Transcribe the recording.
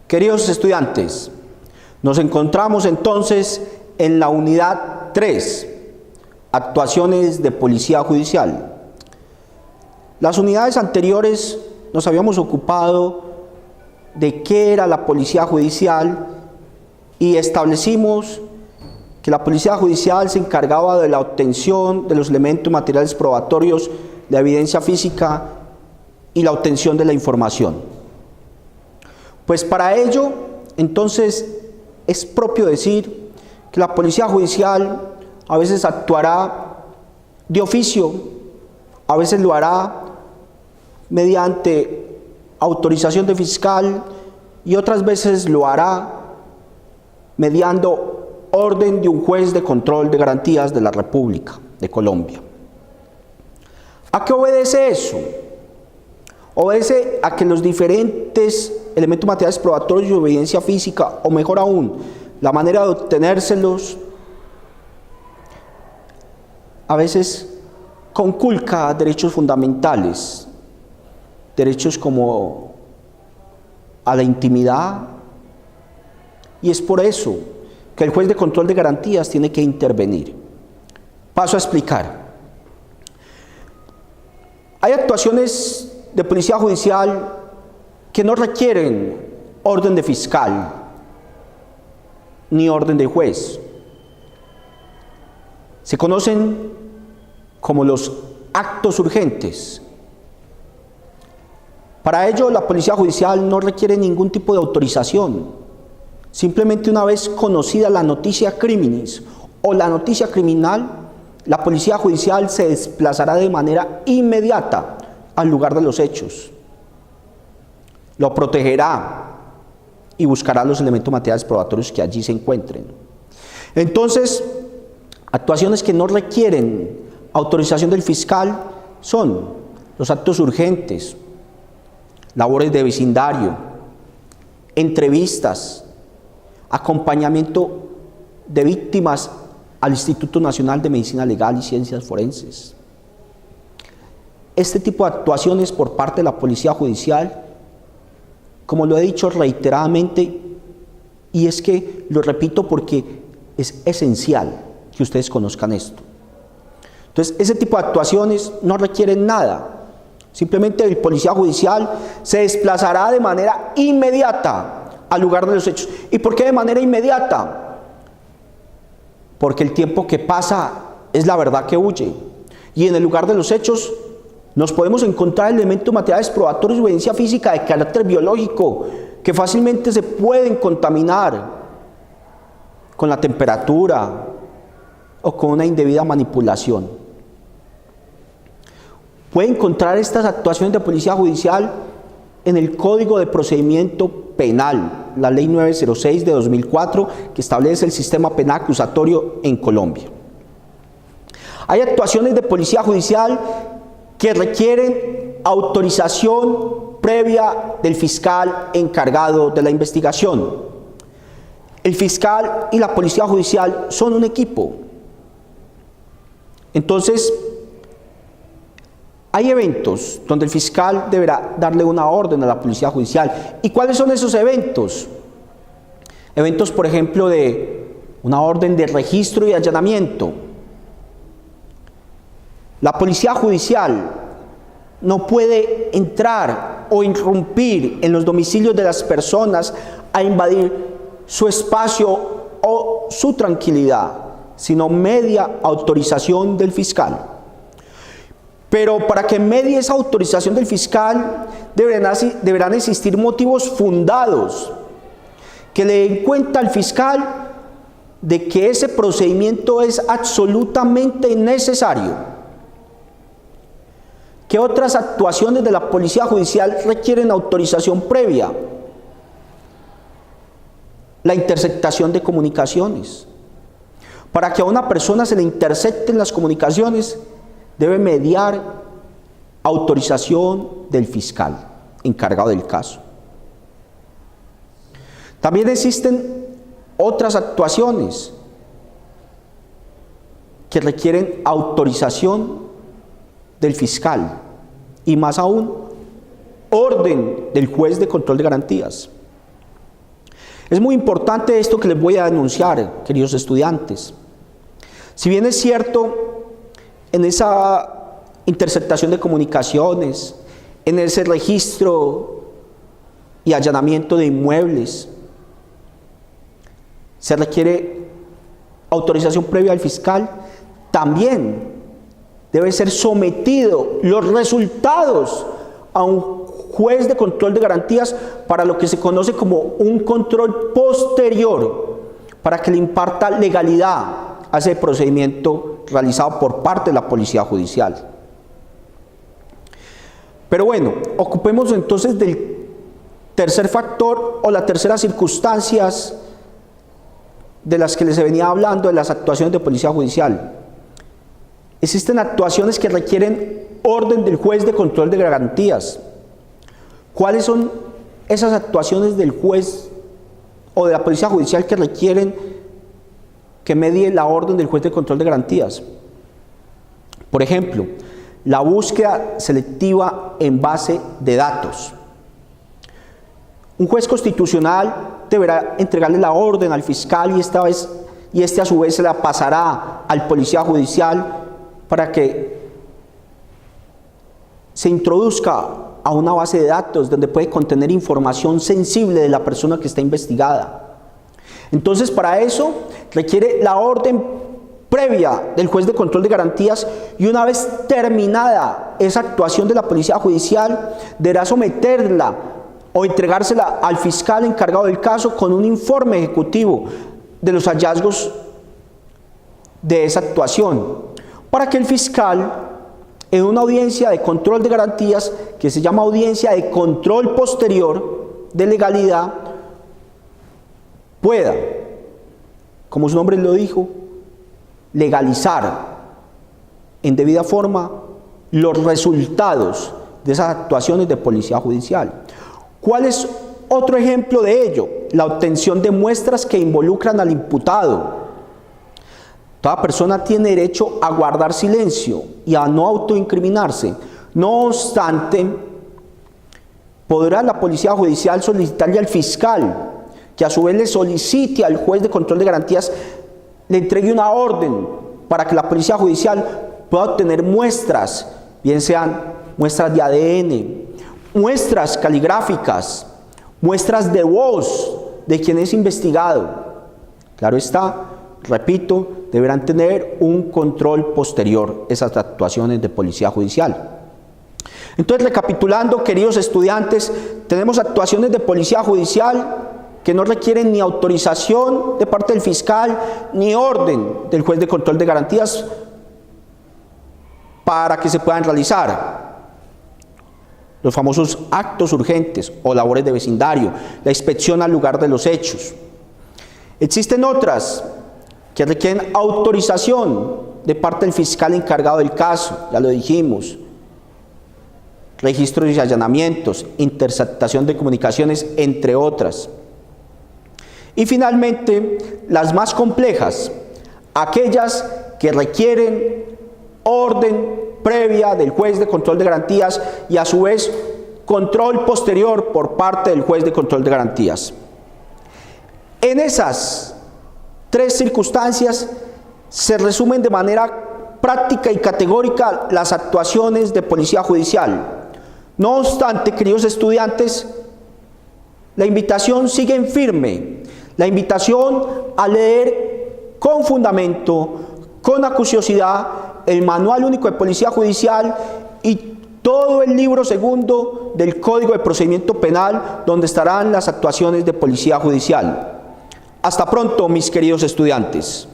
Queridos estudiantes, nos encontramos entonces en la unidad 3, actuaciones de policía judicial. Las unidades anteriores nos habíamos ocupado de qué era la policía judicial y establecimos que la policía judicial se encargaba de la obtención de los elementos materiales probatorios, de evidencia física y la obtención de la información. Pues para ello, entonces, es propio decir que la policía judicial a veces actuará de oficio, a veces lo hará mediante autorización de fiscal y otras veces lo hará mediante orden de un juez de control de garantías de la República de Colombia. ¿A qué obedece eso? Obedece a que los diferentes elementos materiales probatorios y evidencia física, o mejor aún, la manera de obtenérselos, a veces conculca derechos fundamentales, derechos como a la intimidad, y es por eso que el juez de control de garantías tiene que intervenir. Paso a explicar. Hay actuaciones de policía judicial que no requieren orden de fiscal ni orden de juez. Se conocen como los actos urgentes. Para ello, la policía judicial no requiere ningún tipo de autorización. Simplemente una vez conocida la noticia criminis o la noticia criminal, la policía judicial se desplazará de manera inmediata al lugar de los hechos. Lo protegerá y buscará los elementos materiales probatorios que allí se encuentren. Entonces, actuaciones que no requieren autorización del fiscal son los actos urgentes, labores de vecindario, entrevistas, acompañamiento de víctimas al Instituto Nacional de Medicina Legal y Ciencias Forenses. Este tipo de actuaciones por parte de la policía judicial, como lo he dicho reiteradamente, y es que lo repito porque es esencial que ustedes conozcan esto. Entonces, ese tipo de actuaciones no requieren nada. Simplemente el policía judicial se desplazará de manera inmediata al lugar de los hechos. ¿Y por qué de manera inmediata? Porque el tiempo que pasa es la verdad que huye. Y en el lugar de los hechos nos podemos encontrar elementos materiales probatorios y evidencia física de carácter biológico que fácilmente se pueden contaminar con la temperatura o con una indebida manipulación. Puede encontrar estas actuaciones de policía judicial en el Código de Procedimiento Penal, la Ley 906 de 2004, que establece el sistema penal acusatorio en Colombia. Hay actuaciones de policía judicial que requieren autorización previa del fiscal encargado de la investigación. El fiscal y la policía judicial son un equipo. Entonces, hay eventos donde el fiscal deberá darle una orden a la policía judicial. ¿Y cuáles son esos eventos? Eventos, por ejemplo, de una orden de registro y allanamiento. La policía judicial no puede entrar o irrumpir en los domicilios de las personas a invadir su espacio o su tranquilidad, sino media autorización del fiscal. Pero para que medie esa autorización del fiscal deberán existir motivos fundados que le den cuenta al fiscal de que ese procedimiento es absolutamente necesario. ¿Qué otras actuaciones de la policía judicial requieren autorización previa? La interceptación de comunicaciones. Para que a una persona se le intercepten las comunicaciones, debe mediar autorización del fiscal encargado del caso. También existen otras actuaciones que requieren autorización del fiscal y más aún orden del juez de control de garantías. Es muy importante esto que les voy a denunciar, queridos estudiantes. Si bien es cierto, en esa interceptación de comunicaciones, en ese registro y allanamiento de inmuebles, se requiere autorización previa al fiscal, también debe ser sometido los resultados a un juez de control de garantías para lo que se conoce como un control posterior, para que le imparta legalidad a ese procedimiento realizado por parte de la Policía Judicial. Pero bueno, ocupémonos entonces del tercer factor o las terceras circunstancias de las que les venía hablando de las actuaciones de Policía Judicial. Existen actuaciones que requieren orden del juez de control de garantías. ¿Cuáles son esas actuaciones del juez o de la Policía Judicial que requieren que medie la orden del juez de control de garantías? Por ejemplo, la búsqueda selectiva en base de datos. Un juez constitucional deberá entregarle la orden al fiscal y este a su vez se la pasará al policía judicial para que se introduzca a una base de datos donde puede contener información sensible de la persona que está investigada. Entonces, para eso requiere la orden previa del juez de control de garantías, y una vez terminada esa actuación de la Policía Judicial, deberá someterla o entregársela al fiscal encargado del caso con un informe ejecutivo de los hallazgos de esa actuación, para que el fiscal, en una audiencia de control de garantías, que se llama audiencia de control posterior de legalidad, pueda, como su nombre lo dijo, legalizar en debida forma los resultados de esas actuaciones de Policía Judicial. ¿Cuál es otro ejemplo de ello? La obtención de muestras que involucran al imputado. Toda persona tiene derecho a guardar silencio y a no autoincriminarse. No obstante, podrá la Policía Judicial solicitarle al fiscal, que a su vez le solicite al juez de control de garantías, le entregue una orden para que la Policía Judicial pueda obtener muestras, bien sean muestras de ADN, muestras caligráficas, muestras de voz de quien es investigado. Claro está, repito, deberán tener un control posterior esas actuaciones de Policía Judicial. Entonces, recapitulando, queridos estudiantes, tenemos actuaciones de Policía Judicial que no requieren ni autorización de parte del fiscal ni orden del juez de control de garantías para que se puedan realizar. Los famosos actos urgentes o labores de vecindario, la inspección al lugar de los hechos. Existen otras que requieren autorización de parte del fiscal encargado del caso, ya lo dijimos, registros y allanamientos, interceptación de comunicaciones, entre otras. Y finalmente, las más complejas, aquellas que requieren orden previa del juez de control de garantías y a su vez control posterior por parte del juez de control de garantías. En esas tres circunstancias se resumen de manera práctica y categórica las actuaciones de Policía Judicial. No obstante, queridos estudiantes, la invitación sigue en firme. La invitación a leer con fundamento, con acuciosidad, el Manual Único de Policía Judicial y todo el libro segundo del Código de Procedimiento Penal, donde estarán las actuaciones de Policía Judicial. Hasta pronto, mis queridos estudiantes.